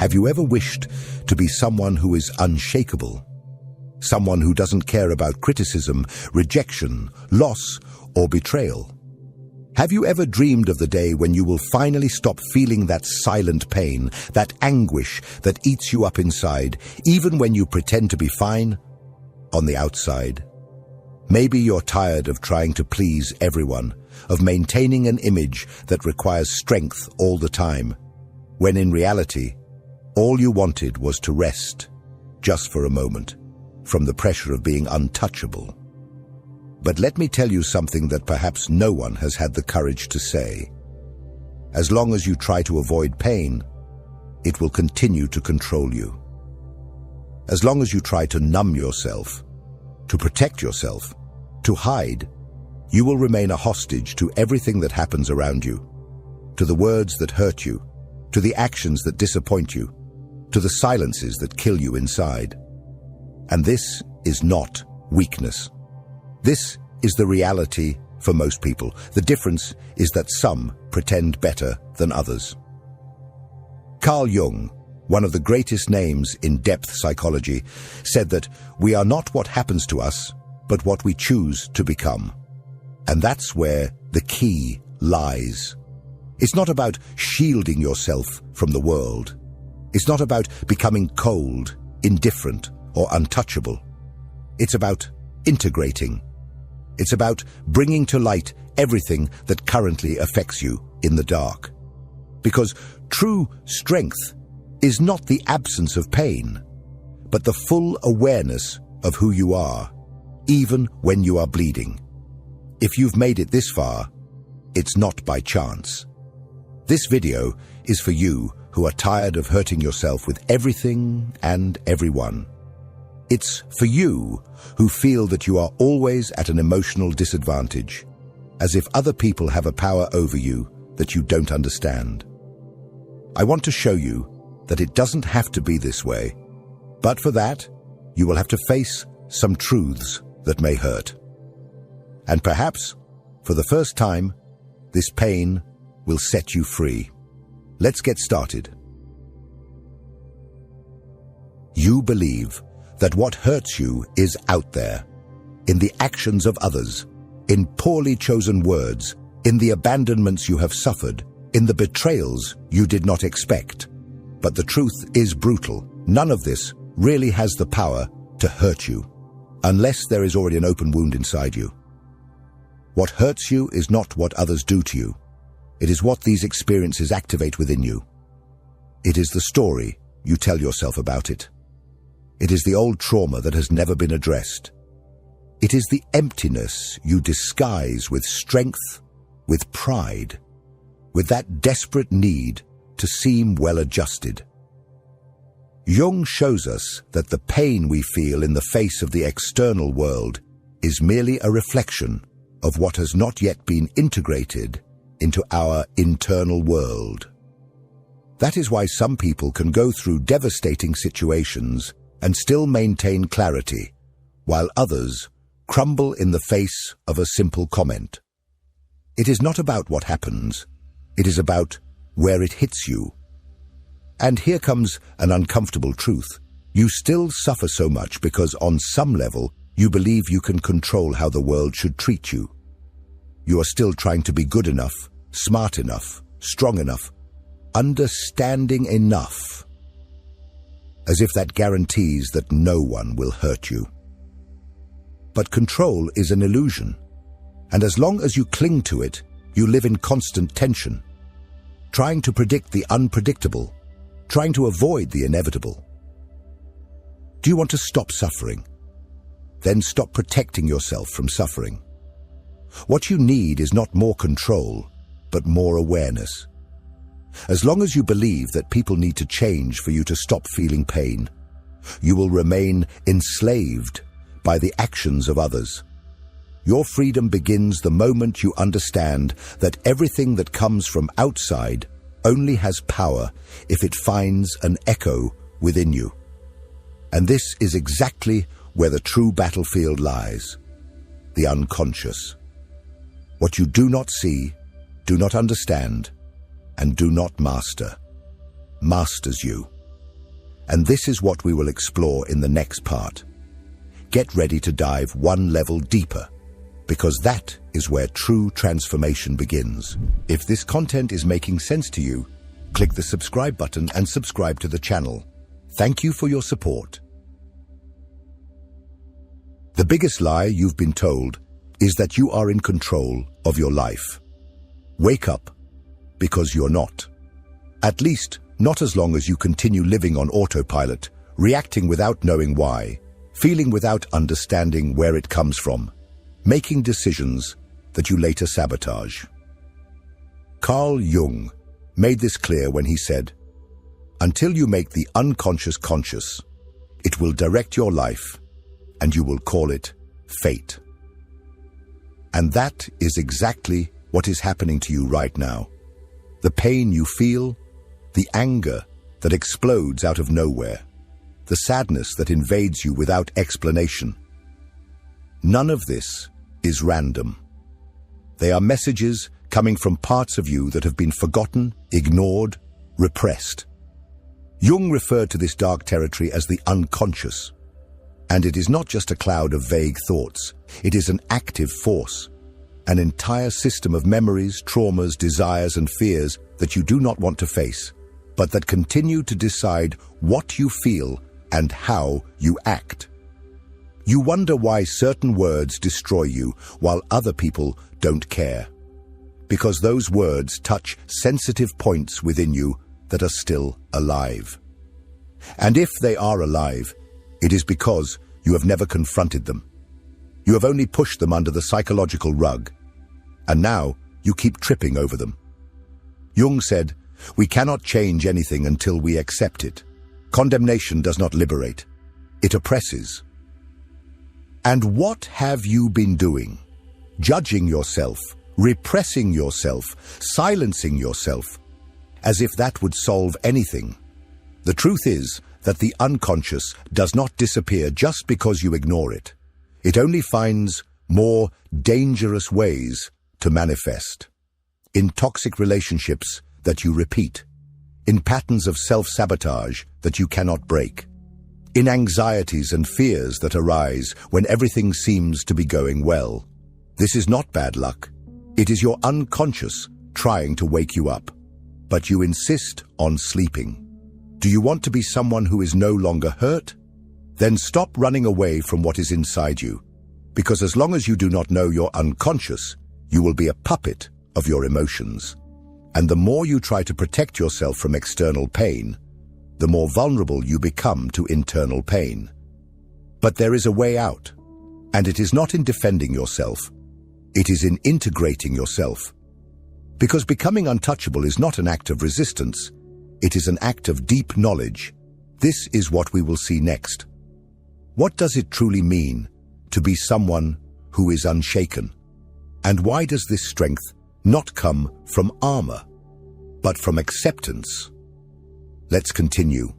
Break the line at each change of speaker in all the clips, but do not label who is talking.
Have you ever wished to be someone who is unshakable? Someone who doesn't care about criticism, rejection, loss, or betrayal? Have you ever dreamed of the day when you will finally stop feeling that silent pain, that anguish that eats you up inside, even when you pretend to be fine on the outside? Maybe you're tired of trying to please everyone, of maintaining an image that requires strength all the time, when in reality, all you wanted was to rest, just for a moment, from the pressure of being untouchable. But let me tell you something that perhaps no one has had the courage to say. As long as you try to avoid pain, it will continue to control you. As long as you try to numb yourself, to protect yourself, to hide, you will remain a hostage to everything that happens around you, to the words that hurt you, to the actions that disappoint you, to the silences that kill you inside. And this is not weakness. This is the reality for most people. The difference is that some pretend better than others. Carl Jung, one of the greatest names in depth psychology, said that we are not what happens to us, but what we choose to become. And that's where the key lies. It's not about shielding yourself from the world. It's not about becoming cold, indifferent, or untouchable. It's about integrating. It's about bringing to light everything that currently affects you in the dark. Because true strength is not the absence of pain, but the full awareness of who you are, even when you are bleeding. If you've made it this far, it's not by chance. This video is for you who are tired of hurting yourself with everything and everyone. It's for you who feel that you are always at an emotional disadvantage, as if other people have a power over you that you don't understand. I want to show you that it doesn't have to be this way, but for that, you will have to face some truths that may hurt. And perhaps, for the first time, this pain will set you free. Let's get started. You believe that what hurts you is out there, in the actions of others, in poorly chosen words, in the abandonments you have suffered, in the betrayals you did not expect. But the truth is brutal. None of this really has the power to hurt you, unless there is already an open wound inside you. What hurts you is not what others do to you. It is what these experiences activate within you. It is the story you tell yourself about it. It is the old trauma that has never been addressed. It is the emptiness you disguise with strength, with pride, with that desperate need to seem well-adjusted. Jung shows us that the pain we feel in the face of the external world is merely a reflection of what has not yet been integrated into our internal world. That is why some people can go through devastating situations and still maintain clarity, while others crumble in the face of a simple comment. It is not about what happens, it is about where it hits you. And here comes an uncomfortable truth. You still suffer so much because on some level you believe you can control how the world should treat you. You are still trying to be good enough, smart enough, strong enough, understanding enough, as if that guarantees that no one will hurt you. But control is an illusion, and as long as you cling to it, you live in constant tension, trying to predict the unpredictable, trying to avoid the inevitable. Do you want to stop suffering? Then stop protecting yourself from suffering. What you need is not more control, but more awareness. As long as you believe that people need to change for you to stop feeling pain, you will remain enslaved by the actions of others. Your freedom begins the moment you understand that everything that comes from outside only has power if it finds an echo within you. And this is exactly where the true battlefield lies, the unconscious. What you do not see, do not understand, and do not master, masters you. and this is what we will explore in the next part. Get ready to dive one level deeper, because that is where true transformation begins. If this content is making sense to you, click the subscribe button and subscribe to the channel. Thank you for your support. The biggest lie you've been told is that you are in control of your life. Wake up, because you're not. At least, not as long as you continue living on autopilot, reacting without knowing why, feeling without understanding where it comes from, making decisions that you later sabotage. Carl Jung made this clear when he said, "Until you make the unconscious conscious, it will direct your life, and you will call it fate." And that is exactly what is happening to you right now. The pain you feel, the anger that explodes out of nowhere, the sadness that invades you without explanation. None of this is random. They are messages coming from parts of you that have been forgotten, ignored, repressed. Jung referred to this dark territory as the unconscious. And it is not just a cloud of vague thoughts. It is an active force, an entire system of memories, traumas, desires, and fears that you do not want to face, but that continue to decide what you feel and how you act. You wonder why certain words destroy you while other people don't care. Because those words touch sensitive points within you that are still alive. And if they are alive, it is because you have never confronted them. You have only pushed them under the psychological rug, and now you keep tripping over them. Jung said, "We cannot change anything until we accept it. Condemnation does not liberate, it oppresses." And what have you been doing? Judging yourself, repressing yourself, silencing yourself, as if that would solve anything. The truth is that the unconscious does not disappear just because you ignore it. It only finds more dangerous ways to manifest. In toxic relationships that you repeat, in patterns of self-sabotage that you cannot break, in anxieties and fears that arise when everything seems to be going well. This is not bad luck. It is your unconscious trying to wake you up, but you insist on sleeping. Do you want to be someone who is no longer hurt? Then stop running away from what is inside you, because as long as you do not know your unconscious, you will be a puppet of your emotions. And the more you try to protect yourself from external pain, the more vulnerable you become to internal pain. But there is a way out, and it is not in defending yourself. It is in integrating yourself. Because becoming untouchable is not an act of resistance, it is an act of deep knowledge. This is what we will see next. What does it truly mean to be someone who is unshaken? And why does this strength not come from armor, but from acceptance? Let's continue.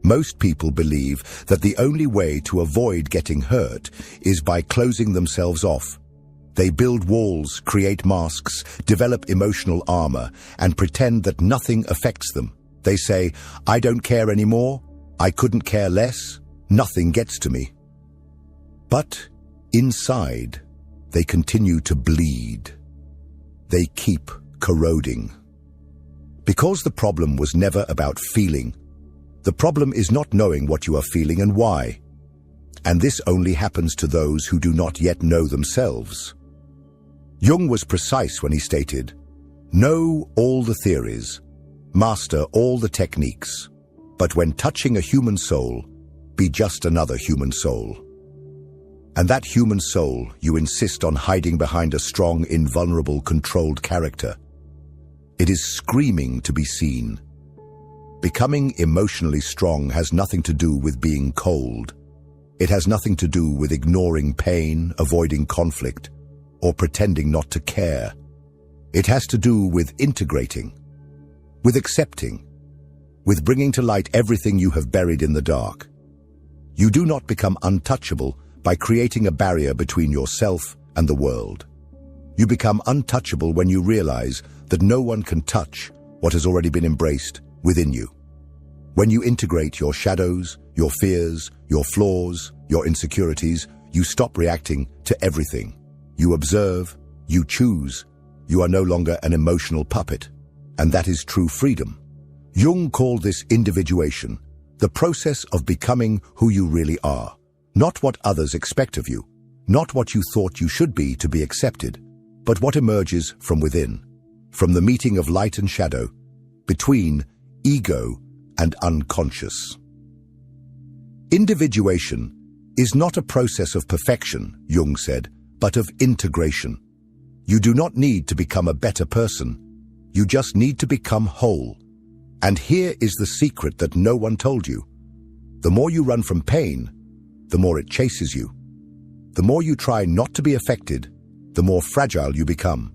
Most people believe that the only way to avoid getting hurt is by closing themselves off. They build walls, create masks, develop emotional armor, and pretend that nothing affects them. They say, "I don't care anymore, I couldn't care less, nothing gets to me." But inside, they continue to bleed. They keep corroding. Because the problem was never about feeling. The problem is not knowing what you are feeling and why. And this only happens to those who do not yet know themselves. Jung was precise when he stated, "Know all the theories, master all the techniques, but when touching a human soul, be just another human soul." And that human soul you insist on hiding behind a strong, invulnerable, controlled character. It is screaming to be seen. Becoming emotionally strong has nothing to do with being cold. It has nothing to do with ignoring pain, avoiding conflict, or pretending not to care. It has to do with integrating, with accepting, with bringing to light everything you have buried in the dark. You do not become untouchable by creating a barrier between yourself and the world. You become untouchable when you realize that no one can touch what has already been embraced within you. When you integrate your shadows, your fears, your flaws, your insecurities, you stop reacting to everything. You observe, you choose. You are no longer an emotional puppet. And that is true freedom. Jung called this individuation, the process of becoming who you really are. Not what others expect of you, not what you thought you should be to be accepted, but what emerges from within, from the meeting of light and shadow, between ego and unconscious. Individuation is not a process of perfection, Jung said, but of integration. You do not need to become a better person. You just need to become whole. And here is the secret that no one told you. The more you run from pain, the more it chases you. The more you try not to be affected, the more fragile you become.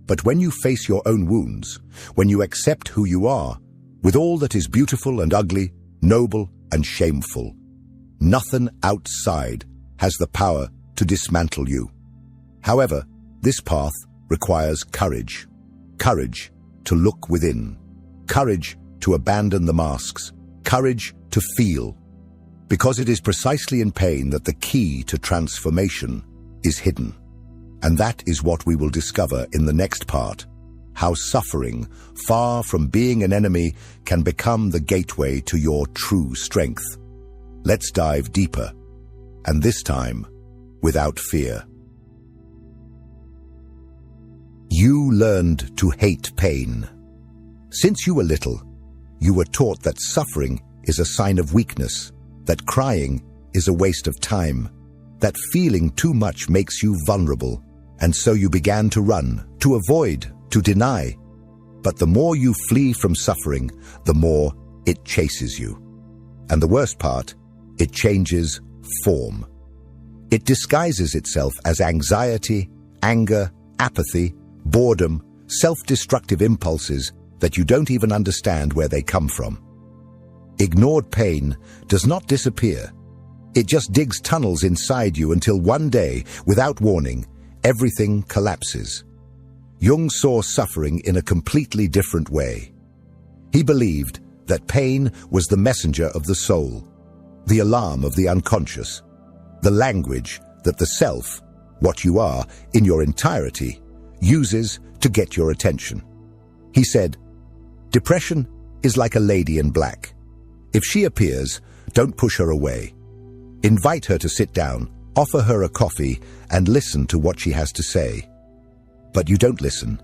But when you face your own wounds, when you accept who you are, with all that is beautiful and ugly, noble and shameful, nothing outside has the power to dismantle you. However, this path requires courage. Courage to look within. Courage to abandon the masks. Courage to feel. Because it is precisely in pain that the key to transformation is hidden. And that is what we will discover in the next part. How suffering, far from being an enemy, can become the gateway to your true strength. Let's dive deeper. And this time, without fear. You learned to hate pain. Since you were little, you were taught that suffering is a sign of weakness, that crying is a waste of time, that feeling too much makes you vulnerable, and so you began to run, to avoid, to deny. But the more you flee from suffering, the more it chases you. And the worst part, it changes form. It disguises itself as anxiety, anger, apathy, boredom, self-destructive impulses that you don't even understand where they come from. Ignored pain does not disappear. It just digs tunnels inside you until one day, without warning, everything collapses. Jung saw suffering in a completely different way. He believed that pain was the messenger of the soul, the alarm of the unconscious, the language that the self, what you are in your entirety, uses to get your attention. He said, "Depression is like a lady in black. If she appears, don't push her away. Invite her to sit down, offer her a coffee, and listen to what she has to say. But you don't listen.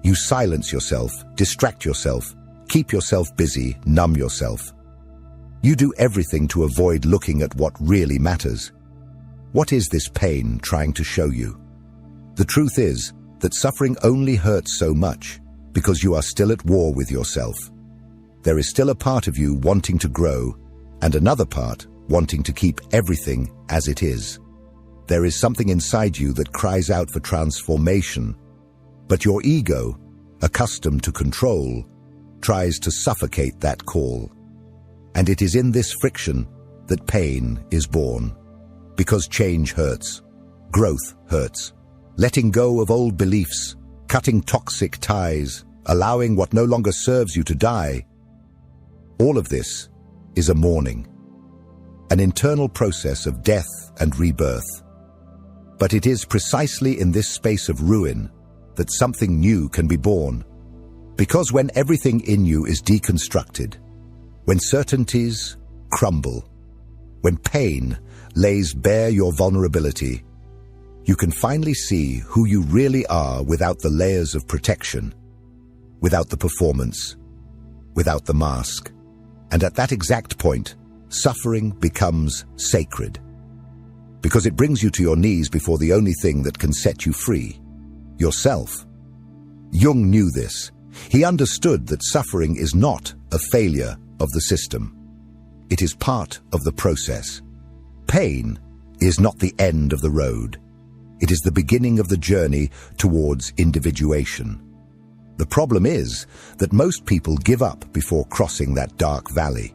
You silence yourself, distract yourself, keep yourself busy, numb yourself. You do everything to avoid looking at what really matters. What is this pain trying to show you? The truth is that suffering only hurts so much because you are still at war with yourself. There is still a part of you wanting to grow and another part wanting to keep everything as it is. There is something inside you that cries out for transformation, but your ego, accustomed to control, tries to suffocate that call. And it is in this friction that pain is born. Because change hurts, growth hurts, letting go of old beliefs, cutting toxic ties, allowing what no longer serves you to die. All of this is a mourning, an internal process of death and rebirth. But it is precisely in this space of ruin that something new can be born. Because when everything in you is deconstructed, when certainties crumble, when pain lays bare your vulnerability, you can finally see who you really are without the layers of protection, without the performance, without the mask. And at that exact point, suffering becomes sacred. Because it brings you to your knees before the only thing that can set you free, yourself. Jung knew this. He understood that suffering is not a failure of the system. It is part of the process. Pain is not the end of the road. It is the beginning of the journey towards individuation. The problem is that most people give up before crossing that dark valley.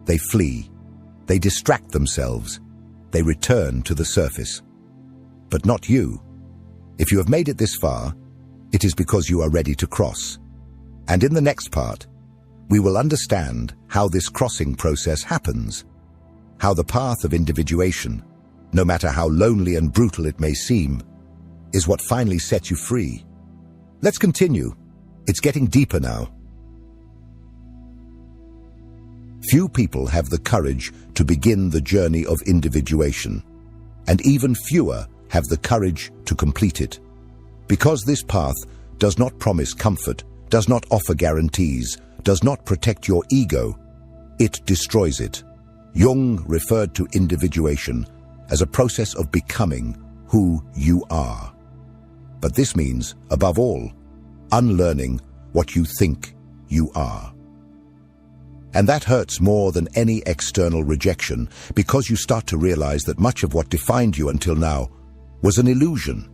They flee. They distract themselves. They return to the surface. But not you. If you have made it this far, it is because you are ready to cross. And in the next part, we will understand how this crossing process happens, how the path of individuation, no matter how lonely and brutal it may seem, is what finally sets you free. Let's continue. It's getting deeper now. Few people have the courage to begin the journey of individuation, and even fewer have the courage to complete it. Because this path does not promise comfort, does not offer guarantees, does not protect your ego, it destroys it. Jung referred to individuation as a process of becoming who you are. But this means, above all, unlearning what you think you are. And that hurts more than any external rejection, because you start to realize that much of what defined you until now was an illusion.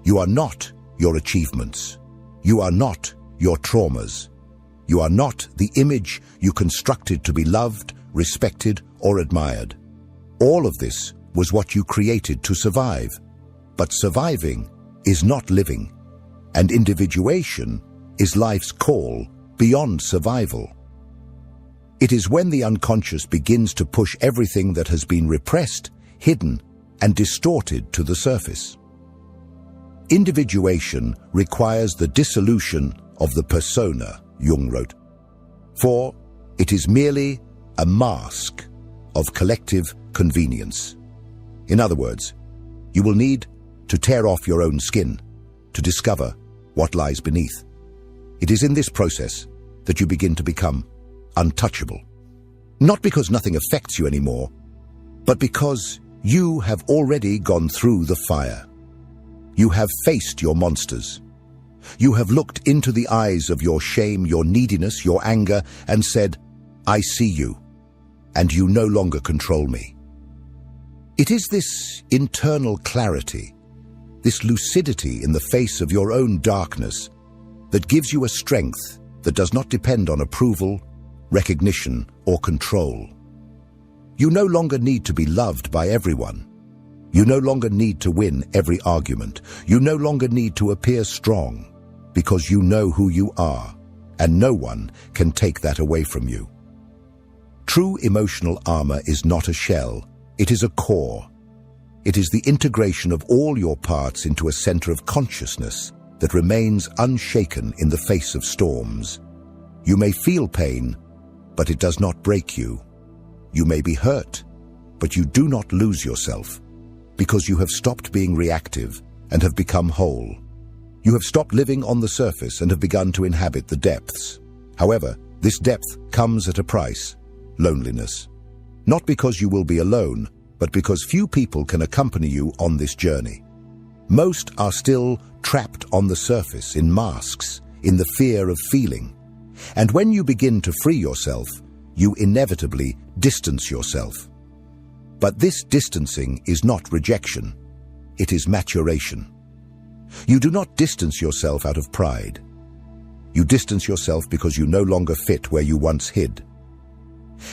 You are not your achievements. You are not your traumas. You are not the image you constructed to be loved, respected, or admired. All of this was what you created to survive. But surviving is not living, and individuation is life's call beyond survival. It is when the unconscious begins to push everything that has been repressed, hidden, and distorted to the surface. Individuation requires the dissolution of the persona, Jung wrote, for it is merely a mask of collective convenience. In other words, you will need to tear off your own skin to discover what lies beneath. It is in this process that you begin to become untouchable. Not because nothing affects you anymore, but because you have already gone through the fire. You have faced your monsters. You have looked into the eyes of your shame, your neediness, your anger, and said, "I see you, and you no longer control me." It is this internal clarity, this lucidity in the face of your own darkness, that gives you a strength that does not depend on approval, recognition, or control. You no longer need to be loved by everyone. You no longer need to win every argument. You no longer need to appear strong, because you know who you are, and no one can take that away from you. True emotional armor is not a shell, it is a core. It is the integration of all your parts into a center of consciousness that remains unshaken in the face of storms. You may feel pain, but it does not break you. You may be hurt, but you do not lose yourself, because you have stopped being reactive and have become whole. You have stopped living on the surface and have begun to inhabit the depths. However, this depth comes at a price: loneliness. Not because you will be alone, but because few people can accompany you on this journey. Most are still trapped on the surface, in masks, in the fear of feeling. And when you begin to free yourself, you inevitably distance yourself. But this distancing is not rejection. It is maturation. You do not distance yourself out of pride. You distance yourself because you no longer fit where you once hid.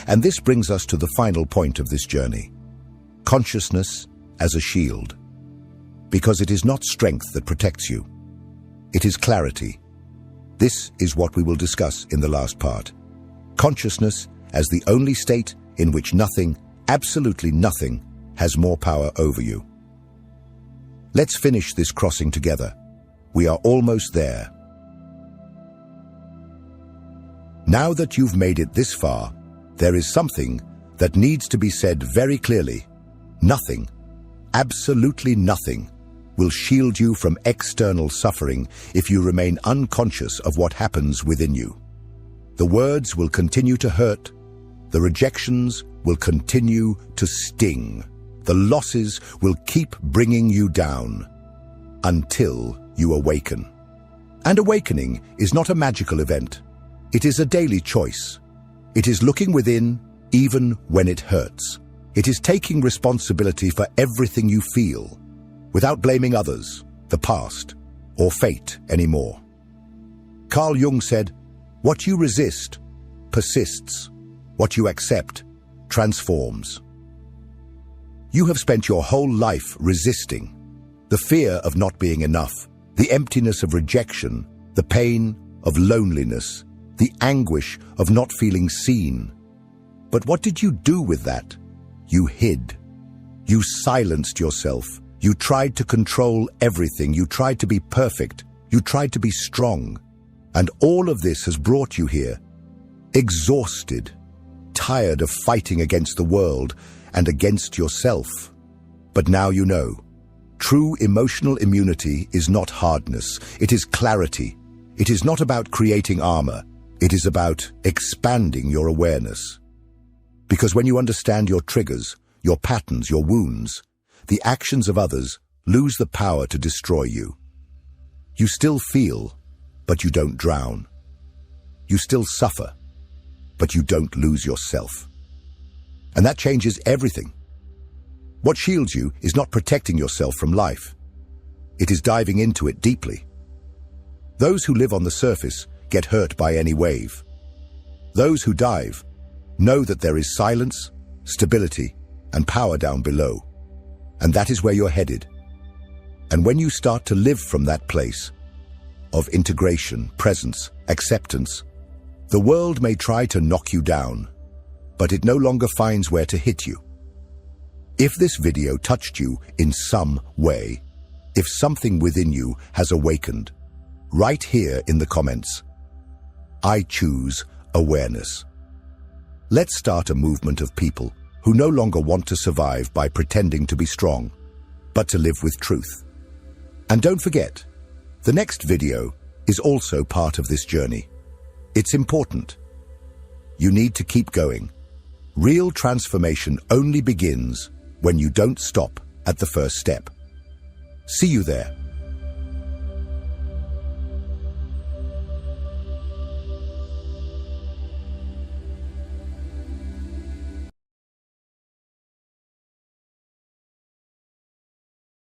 And this brings us to the final point of this journey: consciousness as a shield. Because it is not strength that protects you. It is clarity. This is what we will discuss in the last part. Consciousness as the only state in which nothing, absolutely nothing, has more power over you. Let's finish this crossing together. We are almost there. Now that you've made it this far, there is something that needs to be said very clearly. Nothing, absolutely nothing, will shield you from external suffering if you remain unconscious of what happens within you. The words will continue to hurt. The rejections will continue to sting. The losses will keep bringing you down until you awaken. And awakening is not a magical event. It is a daily choice. It is looking within even when it hurts. It is taking responsibility for everything you feel, without blaming others, the past, or fate anymore. Carl Jung said, "What you resist persists. What you accept transforms." You have spent your whole life resisting. The fear of not being enough, the emptiness of rejection, the pain of loneliness, the anguish of not feeling seen. But what did you do with that? You hid. You silenced yourself. You tried to control everything. You tried to be perfect. You tried to be strong. And all of this has brought you here, exhausted, tired of fighting against the world and against yourself. But now you know. True emotional immunity is not hardness. It is clarity. It is not about creating armor. It is about expanding your awareness. Because when you understand your triggers, your patterns, your wounds, the actions of others lose the power to destroy you. You still feel, but you don't drown. You still suffer, but you don't lose yourself. And that changes everything. What shields you is not protecting yourself from life. It is diving into it deeply. Those who live on the surface get hurt by any wave. Those who dive know that there is silence, stability, and power down below. And that is where you're headed. And when you start to live from that place of integration, presence, acceptance, the world may try to knock you down, but it no longer finds where to hit you. If this video touched you in some way, if something within you has awakened, write here in the comments, I choose awareness. Let's start a movement of people who no longer want to survive by pretending to be strong, but to live with truth. And don't forget, the next video is also part of this journey. It's important. You need to keep going. Real transformation only begins when you don't stop at the first step. See you there.